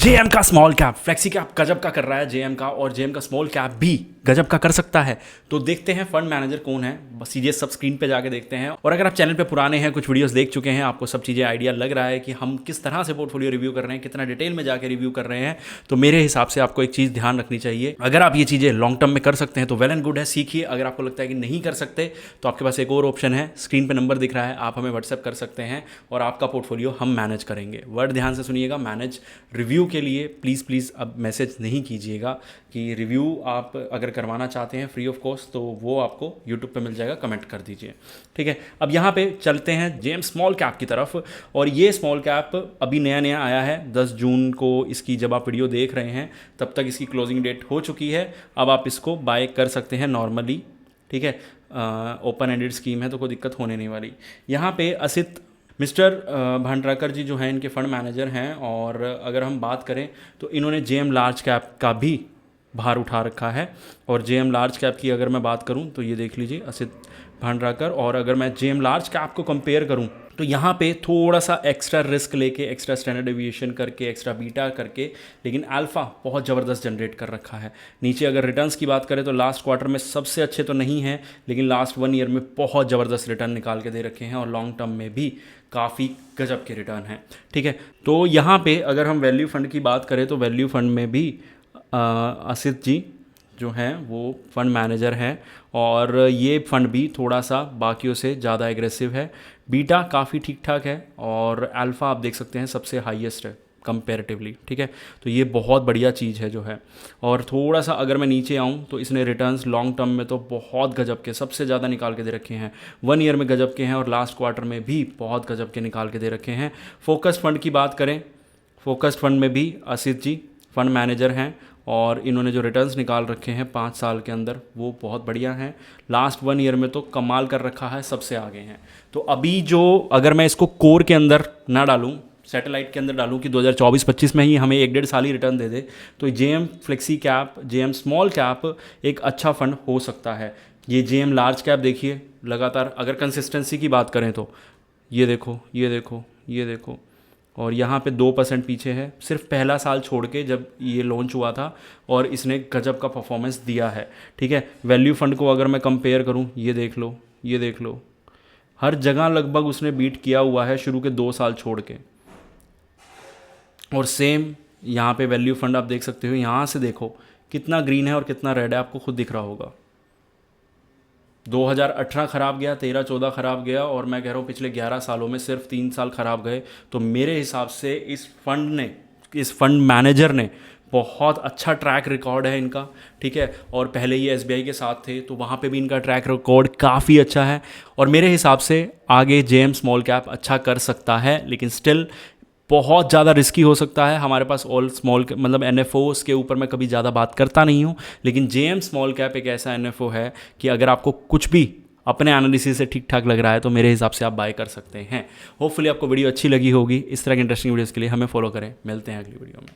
JM का small cap, flexi cap गजब का कर रहा है जेएम का, और जेएम का स्मॉल कैप भी गजब का कर सकता है। तो देखते हैं फंड मैनेजर कौन है, बस सीधे सब स्क्रीन पे जाके देखते हैं। और अगर आप चैनल पे पुराने हैं, कुछ वीडियोस देख चुके हैं, आपको सब चीज़ें आइडिया लग रहा है कि हम किस तरह से पोर्टफोलियो रिव्यू कर रहे हैं, कितना डिटेल में जाके रिव्यू कर रहे हैं, तो मेरे हिसाब से आपको एक चीज़ ध्यान रखनी चाहिए। अगर आप ये चीज़ें लॉन्ग टर्म में कर सकते हैं तो वेल एंड गुड है, सीखिए। अगर आपको लगता है कि नहीं कर सकते तो आपके पास एक और ऑप्शन है, स्क्रीन पर नंबर दिख रहा है, आप हमें व्हाट्सएप कर सकते हैं और आपका पोर्टफोलियो हम मैनेज करेंगे। वर्ड ध्यान से सुनिएगा, मैनेज। रिव्यू के लिए प्लीज़ अब मैसेज नहीं कीजिएगा कि रिव्यू आप अगर करवाना चाहते हैं फ्री ऑफ कॉस्ट, तो वो आपको यूट्यूब पे मिल जाएगा, कमेंट कर दीजिए, ठीक है। अब यहाँ पे चलते हैं जेएम स्मॉल कैप की तरफ। और ये स्मॉल कैप अभी नया नया आया है, 10 जून को इसकी जब आप वीडियो देख रहे हैं तब तक इसकी क्लोजिंग डेट हो चुकी है। अब आप इसको बाय कर सकते हैं नॉर्मली, ठीक है। ओपन एंडेड स्कीम है तो कोई दिक्कत होने नहीं वाली। यहाँ पे असित मिस्टर भांडराकर जी जो हैं, इनके फंड मैनेजर हैं। और अगर हम बात करें तो इन्होंने जेएम लार्ज कैप का भी भार उठा रखा है। और जेएम लार्ज कैप की अगर मैं बात करूं तो ये देख लीजिए असित भांडराकर। और अगर मैं जेएम लार्ज कैप को कंपेयर करूं तो यहाँ पे थोड़ा सा एक्स्ट्रा रिस्क लेके, एक्स्ट्रा स्टैंडर्ड डेविएशन करके, एक्स्ट्रा बीटा करके, लेकिन अल्फा बहुत ज़बरदस्त जनरेट कर रखा है। नीचे अगर रिटर्न्स की बात करें तो लास्ट क्वार्टर में सबसे अच्छे तो नहीं हैं, लेकिन लास्ट 1 ईयर में बहुत ज़बरदस्त रिटर्न निकाल के दे रखे हैं, और लॉन्ग टर्म में भी काफ़ी गजब के रिटर्न हैं, ठीक है। तो यहाँ पे अगर हम वैल्यू फंड की बात करें तो वैल्यू फंड में भी असित जी जो हैं वो फंड मैनेजर हैं, और ये फंड भी थोड़ा सा बाकियों से ज़्यादा एग्रेसिव है। बीटा काफ़ी ठीक ठाक है, और अल्फ़ा आप देख सकते हैं सबसे हाईएस्ट है कंपैरेटिवली, ठीक है। तो ये बहुत बढ़िया चीज़ है जो है। और थोड़ा सा अगर मैं नीचे आऊँ तो इसने रिटर्न्स लॉन्ग टर्म में तो बहुत गजब के, सबसे ज़्यादा निकाल के दे रखे हैं। 1 ईयर में गजब के हैं, और लास्ट क्वार्टर में भी बहुत गजब के निकाल के दे रखे हैं। फोकस्ड फंड की बात करें, फोकस्ड फंड में भी असित जी फंड मैनेजर हैं, और इन्होंने जो रिटर्न्स निकाल रखे हैं 5 साल के अंदर वो बहुत बढ़िया हैं। लास्ट 1 ईयर में तो कमाल कर रखा है, सबसे आगे हैं। तो अभी जो अगर मैं इसको कोर के अंदर ना डालूं, सैटेलाइट के अंदर डालूं कि 2024-25 में ही हमें 1-1.5 साल ही रिटर्न दे दे, तो JM flexi cap, JM small cap एक अच्छा फंड हो सकता है। ये जेएम लार्ज कैप देखिए, लगातार अगर कंसिस्टेंसी की बात करें तो ये देखो, ये देखो, ये देखो, और यहाँ पे 2% पीछे है, सिर्फ पहला साल छोड़ के जब ये लॉन्च हुआ था, और इसने गजब का परफॉर्मेंस दिया है, ठीक है। वैल्यू फंड को अगर मैं कंपेयर करूँ, ये देख लो, ये देख लो, हर जगह लगभग उसने बीट किया हुआ है शुरू के 2 साल छोड़ के। और सेम यहाँ पे वैल्यू फंड आप देख सकते हो, यहाँ से देखो कितना ग्रीन है और कितना रेड है, आपको खुद दिख रहा होगा। 2018 ख़राब गया, 13-14 ख़राब गया, और मैं कह रहा हूँ पिछले 11 सालों में सिर्फ 3 साल ख़राब गए। तो मेरे हिसाब से इस फंड मैनेजर ने बहुत अच्छा ट्रैक रिकॉर्ड है इनका, ठीक है। और पहले ये एसबीआई के साथ थे तो वहाँ पे भी इनका ट्रैक रिकॉर्ड काफ़ी अच्छा है, और मेरे हिसाब से आगे जेएम स्मॉल कैप अच्छा कर सकता है, लेकिन स्टिल बहुत ज़्यादा रिस्की हो सकता है। हमारे पास ऑल स्मॉल मतलब एनएफओस के ऊपर मैं कभी ज़्यादा बात करता नहीं हूँ, लेकिन जेएम स्मॉल कैप एक ऐसा एनएफओ है कि अगर आपको कुछ भी अपने एनालिसिस से ठीक ठाक लग रहा है तो मेरे हिसाब से आप बाय कर सकते हैं। होपफुली आपको वीडियो अच्छी लगी होगी। इस तरह की इंटरेस्टिंग वीडियोज़ के लिए हमें फॉलो करें। मिलते हैं अगली वीडियो में।